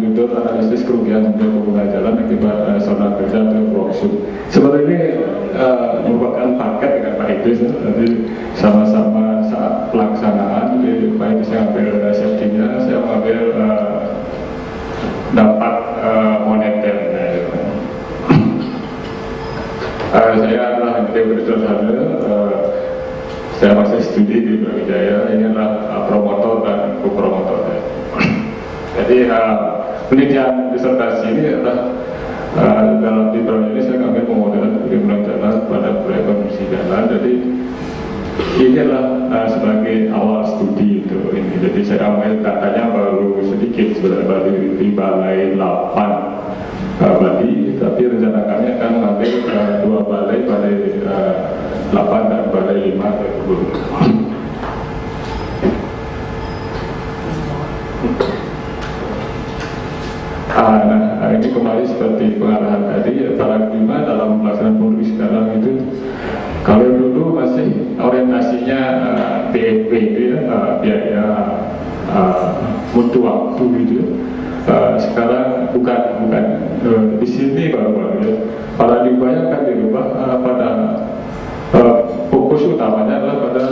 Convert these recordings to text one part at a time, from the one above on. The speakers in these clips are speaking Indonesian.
judul analisis kerugian pengguna jalan akibat zona kerja atau workshop. Sebenarnya ini merupakan paket dengan Pak Idris, nanti sama-sama saat pelaksanaan, jadi Pak Idris yang ambil safety-nya, saya mengambil dampak moneternya. Saya adalah Idris saya masih studi di Brawijaya, ini adalah promotor dan co-promotor. Jadi penelitian disertasi ini adalah dalam di proyek ini saya ambil pemodelan pengguna jalan pada proyek konstruksi jalan. Jadi ini adalah sebagai awal studi itu ini. Jadi saya ambil datanya baru sedikit sebenarnya, baru di Balai 8 Bali, tapi rencana kami akan mengambil 2 balai, Balai 8 dan Balai 5 tersebut. Nah, ini kembali seperti pengarahan tadi, paradigma dalam pelaksanaan konstruksi jalan itu, kalau dulu masih orientasinya BNP itu ya, biaya mutu waktu gitu. Sekarang bukan di sini baru ya, paradigmanya akan dirubah pada fokus utamanya adalah pada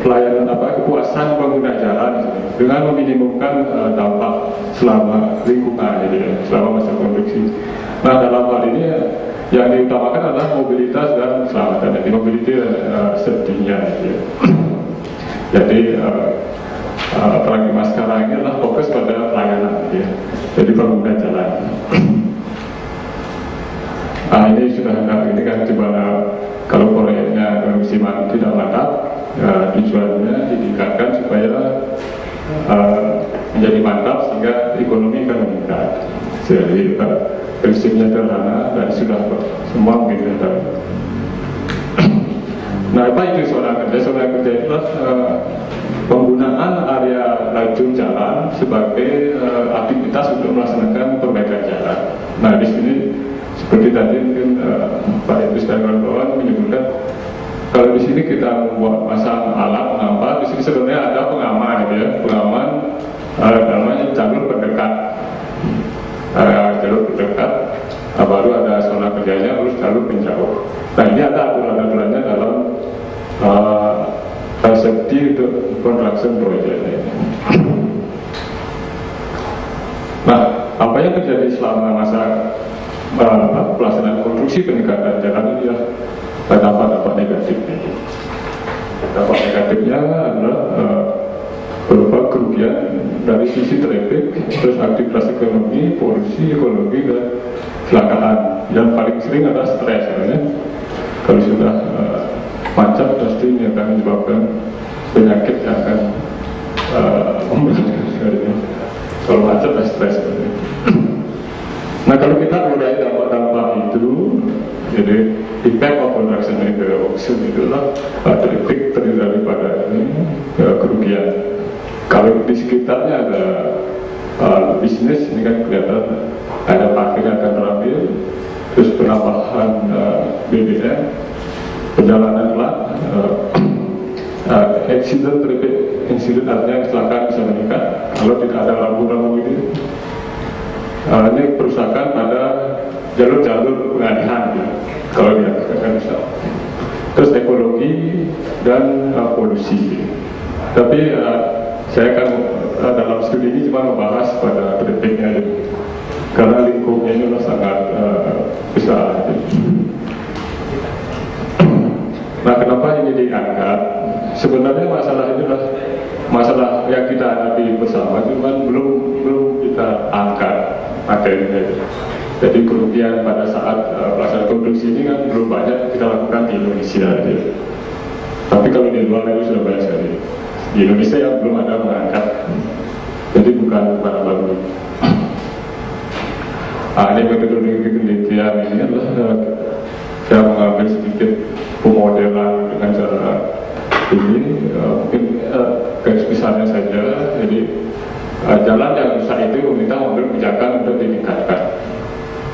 pelayanan kepuasan pengguna jalan dengan meminimumkan dampak selama lingkungan selama masa konstruksi. Nah, dalam hal ini yang diutamakan adalah mobilitas dan keselamatan. Jadi mobilitas safety-nya jadi paradigma sekarang ini adalah fokus pada pelayanan jadi pengguna jalan. Ini sudah ini kan coba kalau proyeknya konstruksi tidak mantap, tujuannya ditingkatkan supaya menjadi mantap sehingga ekonomi akan meningkat. Jadi prinsipnya sederhana dan sudah semua mungkin tahu. Nah, apa itu zona kerja? Zona kerja itu penggunaan area lajur jalan sebagai aktivitas untuk melaksanakan perbaikan jalan. Nah, di sini seperti tadi mungkin Pak Idris dan kawan-kawan menyebutkan, kalau di sini kita membuat pasang alat pengaman, di sini sebenarnya ada pengaman pengaman namanya jalur pendekat, baru ada zona kerjanya, terus jalur penjauh. Nah, ini ada aturan-aturannya dalam safety untuk construction project ini. Nah, apa yang terjadi selama masa pelaksanaan konstruksi peningkatan jalan ini dampak negatifnya. Dampak negatifnya adalah berupa kerugian dari sisi traffic, terus aktivitas ekonomi, polusi, ekologi, dan kecelakaan. Yang paling sering adalah stres ya. Kalau sudah macet pasti ini akan menyebabkan penyakit yang akan memberatkan. Kalau macet dan stres. Nah, kalau kita mulai dampak-dampak itu, jadi impact of construction interruption itu adalah traffic terdiri daripada kerugian. Kalau di sekitarnya ada bisnis, ini kan kelihatan ada parkir yang akan terambil, terus penambahan BBM, perjalanan pelan, accident, traffic incident artinya kecelakaan bisa meningkat kalau tidak ada lampu-lampu ini. Ini perusakan pada jalur-jalur pengalihan kalau dilakukan bisa. Terus ekologi dan polusi. Tapi saya akan dalam studi ini cuma membahas pada trafficnya karena lingkupnya ini sangat besar. Nah, kenapa ini diangkat? Sebenarnya masalah ini adalah masalah yang kita hadapi bersama, cuman belum kita angkat materinya. Jadi kerugian pada saat pelaksanaan konstruksi ini kan belum banyak kita lakukan di Indonesia. Tapi kalau di luar itu sudah banyak sekali. Di Indonesia yang belum ada mengangkat. Jadi bukan baru. Ini metodologi penelitian ini adalah saya mengambil sedikit pemodelan dengan cara ini, mungkin garis besarnya saja. Jadi jalan yang rusak itu meminta mengambil kebijakan untuk ditingkatkan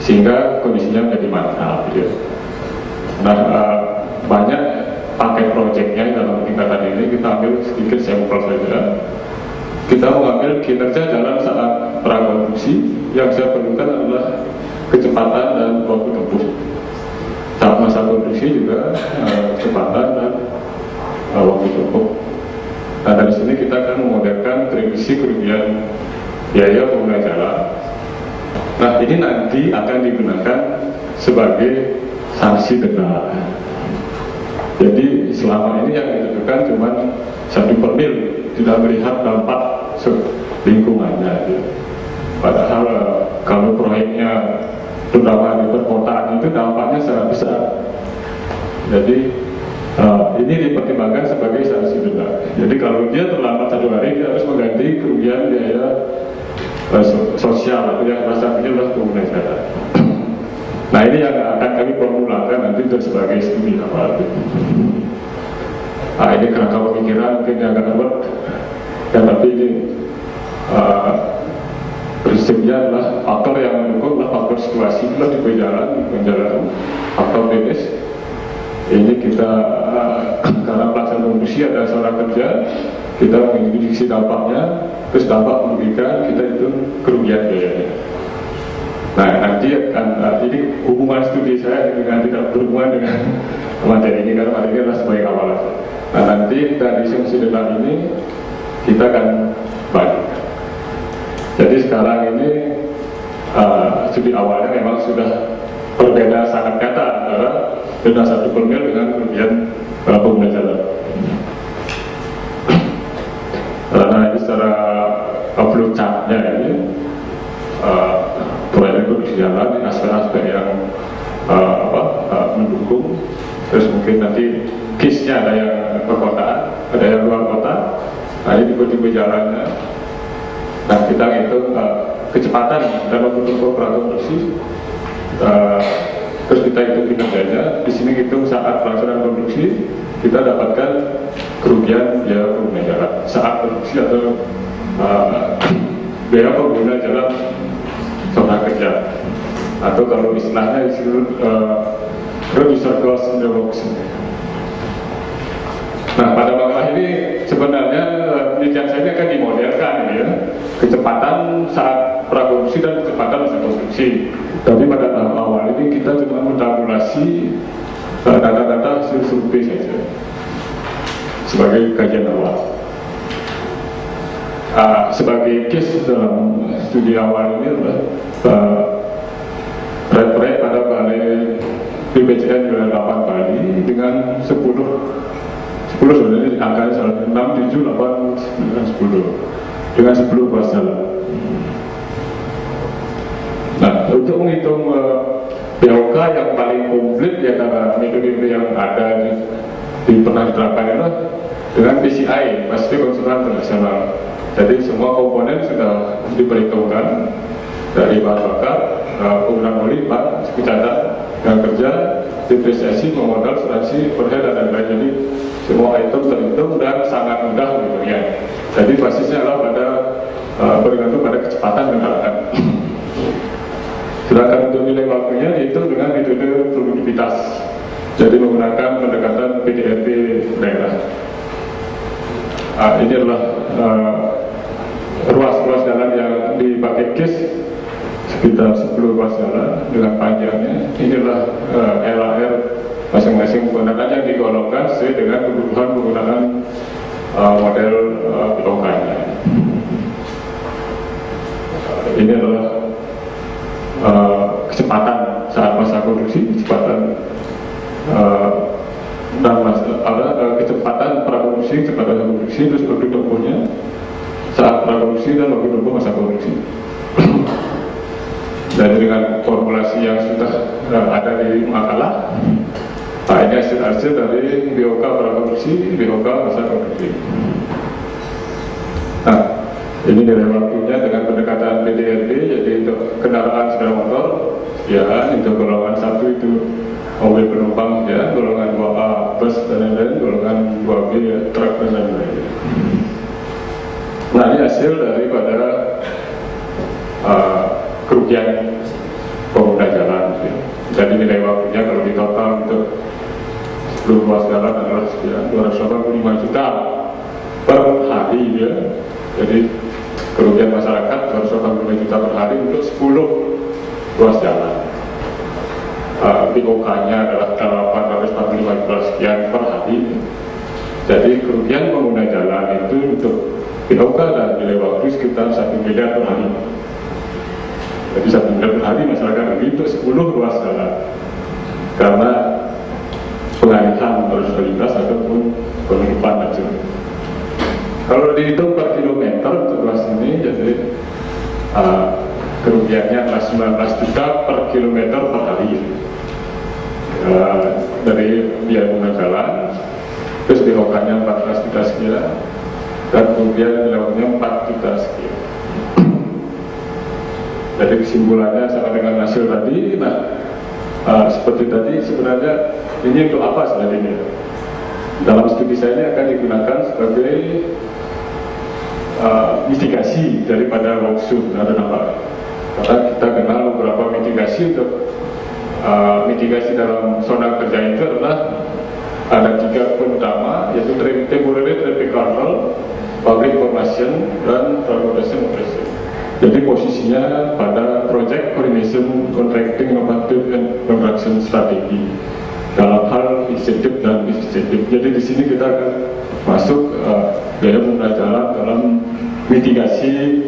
sehingga kondisinya menjadi mantap. Nah, banyak pakai proyeknya dalam tingkatan ini kita ambil sedikit sampel saja. kita mengambil kinerja jalan saat prakonstruksi. Yang saya perlukan adalah kecepatan dan waktu tempuh. Saat masa konstruksi juga kecepatan dan waktu tempuh. Nah, dari sini kita akan memodelkan prediksi kerugian biaya pengguna jalan. Nah, ini nanti akan digunakan sebagai sanksi denda. Jadi selama ini yang ditentukan cuma 1/mil, tidak melihat dampak lingkungannya. Padahal kalau proyeknya terutama di perkotaan itu dampaknya sangat besar. Jadi ini dipertimbangkan sebagai sanksi denda. Jadi kalau dia terlambat 1 hari, dia harus mengganti kerugian biaya sosial atau yang rasanya adalah pengguna jalan. Nah, ini yang akan kami formulakan nanti sebagai studi awal. Nah, ini kerangka pemikiran mungkin yang agak rumit, ya, tapi ini prinsipnya adalah faktor yang mendukung adalah faktor situasi, di jalan, faktor BS. Ini kita karena pelaksanaan konstruksi ada seorang kerja, kita mengindikasi dampaknya, terus dampak merugikan, kita itu kerugian biayanya. Nah, nanti ini hubungan studi saya dengan tidak berhubungan dengan materi ini, karena materi ini adalah sebagai awal. Nah, nanti dari sanksi denda ini kita akan bagi. Jadi sekarang ini studi awalnya memang sudah berbeda sangat kata antara denda 1/mil dengan kerugian pengguna jalan. Karena ini secara flow chart-nya ini proyek konstruksi jalan di aspek-aspek yang mendukung. Terus mungkin nanti case-nya ada yang perkotaan, ada yang luar kota. Nah, ini tipe-tipe jalannya. Nah, kita hitung kecepatan dalam bentuk prakonstruksi. Terus kita hitung kinerjanya. Di sini hitung saat pelaksanaan konstruksi, kita dapatkan kerugian biaya pengguna jalan saat konstruksi atau biaya pengguna jalan seorang kerja, atau kalau istilahnya disebut producer cost in the works. Nah, pada makalah ini sebenarnya penelitian saya ini akan dimodelkan ya, kecepatan saat prakonstruksi dan kecepatan masa konstruksi. Tapi pada tahap awal ini kita cuma mentabulasi data-data hasil survei saja sebagai kajian awal. Sebagai case dalam studi awal ini adalah proyek pada balai BPJN wilayah 8 Bali dengan 10 sebenarnya angkanya salah 6, 7, 8, 9, 10 dengan 10 ruas jalan. Nah, untuk menghitung BOK yang paling komplit ya, karena metode yang ada pernah diterapkan itu dengan PCI, pasti konsultan internasional. Jadi semua komponen sudah diperhitungkan dari bahan bakar, penggunaan oli, suku cadang, yang kerja, depresiasi, memodal, asuransi, overhead dan lain-lain. Jadi semua item terhitung dan sangat mudah gitu ya. Jadi basisnya adalah pada bergantung pada kecepatan kendaraan. Sedangkan untuk nilai waktunya itu dengan metode produktivitas. Jadi menggunakan pendekatan PDRT daerah. Ini adalah ruas-ruas jalan yang dipakai case sekitar 10 ruas jalan dengan panjangnya. Inilah LAR masing-masing menggunakan yang digolongkan sesuai dengan kebutuhan penggunaan model BOK-nya. Ini adalah kecepatan saat masa konstruksi, kecepatan kecepatan prakonstruksi, kecepatan konstruksi, terus waktu tempuhnya saat prakonstruksi dan waktu tempuh masa konstruksi. Dan dengan formulasi yang sudah ada di makalah, ini hasil-hasil dari BOK prakonstruksi, BOK masa konstruksi. Nah, ini nilai waktunya dengan pendekatan PDRT. Jadi untuk kendaraan sepeda motor, ya, untuk golongan 1 itu mobil penumpang, ya, golongan 2A bus dan lain-lain, golongan 2B ya, truk dan lain-lain. Nah, ini hasil daripada kerugian pengguna jalan ya. Jadi nilai waktunya kalau di total untuk 10 ruas jalan adalah sekitar 285 juta per hari ya. Jadi kerugian masyarakat 285 juta per hari untuk 10 ruas jalan. POK-nya adalah 845 juta sekian per hari. Jadi kerugian pengguna jalan itu untuk POK dan nilai waktu sekitar 1 miliar per hari. Jadi 1 miliar per hari masyarakat rugi untuk 10 ruas jalan karena pengalihan arus lalu lintas ataupun penutupan lajur. Kalau dihitung per kilometer untuk ruas ini, jadi kerugiannya adalah 19 juta per kilometer per hari. Dari biaya pengguna jalan, terus BOK-nya 14 juta sekian, dan kemudian lewatnya 4 juta sekian. Jadi kesimpulannya sama dengan hasil tadi. Nah, seperti tadi sebenarnya ini untuk apa sebenarnya? Dalam studi saya ini akan digunakan sebagai mitigasi daripada longsor dan dampak. Karena kita kenal beberapa mitigasi untuk mitigasi dalam zona kerja itu adalah ada 3 poin utama, yaitu temporary traffic control, public information, dan transportation operation. Jadi posisinya pada project coordination, contracting, normative, and construction strategi dalam hal insentif dan disinsentif. Jadi di sini kita akan masuk biaya pengguna jalan dalam mitigasi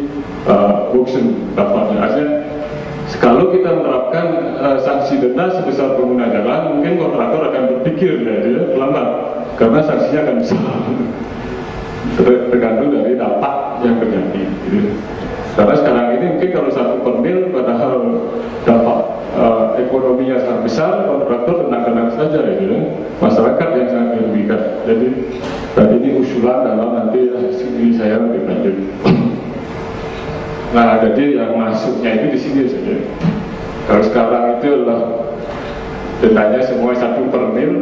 auction dampaknya. Artinya, kalau kita menerapkan sanksi denda sebesar pengguna jalan, mungkin kontraktor akan berpikir dia lambat karena sanksinya akan besar. Tergantung dari dampak yang terjadi. Gitu. Karena sekarang ini mungkin kalau 1 per mil, padahal dampak ekonominya sangat besar, kontraktor tenang-tenang saja, gitu. Masyarakat yang sangat dirugikan. Jadi ini usulan dalam nanti ini saya lebih lanjut. Nah, jadi yang masuknya itu di sini saja. Kalau sekarang itu adalah dendanya semua 1 per mil,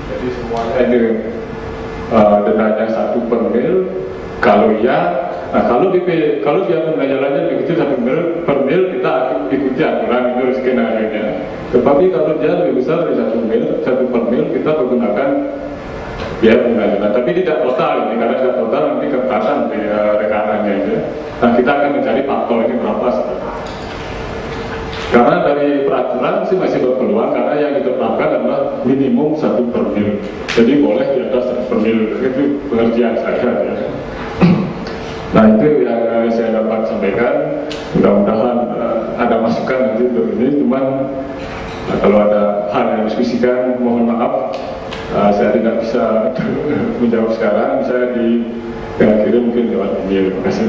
jadi semuanya ini dendanya 1 per mil. Kalau ya, nah kalau dia pengguna jalannya begitu 1 mil per mil, kita ikuti aturan itu skenario-nya. Tetapi kalau dia lebih besar dari 1 per mil, kita menggunakan biaya pengguna jalan. Tapi tidak total ini, karena tidak total nanti kekerasan di rekanannya itu. Nah, kita akan mencari faktor ini berapa sebenarnya. Karena dari peraturan sih masih berpeluang, karena yang ditetapkan adalah minimum 1 per mil. Jadi boleh di atas 1 per mil, itu pengertian saya ya. Nah, itu yang saya dapat sampaikan. Mudah-mudahan ada masukan nanti untuk ini. Cuman kalau ada hal yang diskusikan, mohon maaf, saya tidak bisa menjawab sekarang. Saya kirim mungkin lewat email. Terima kasih.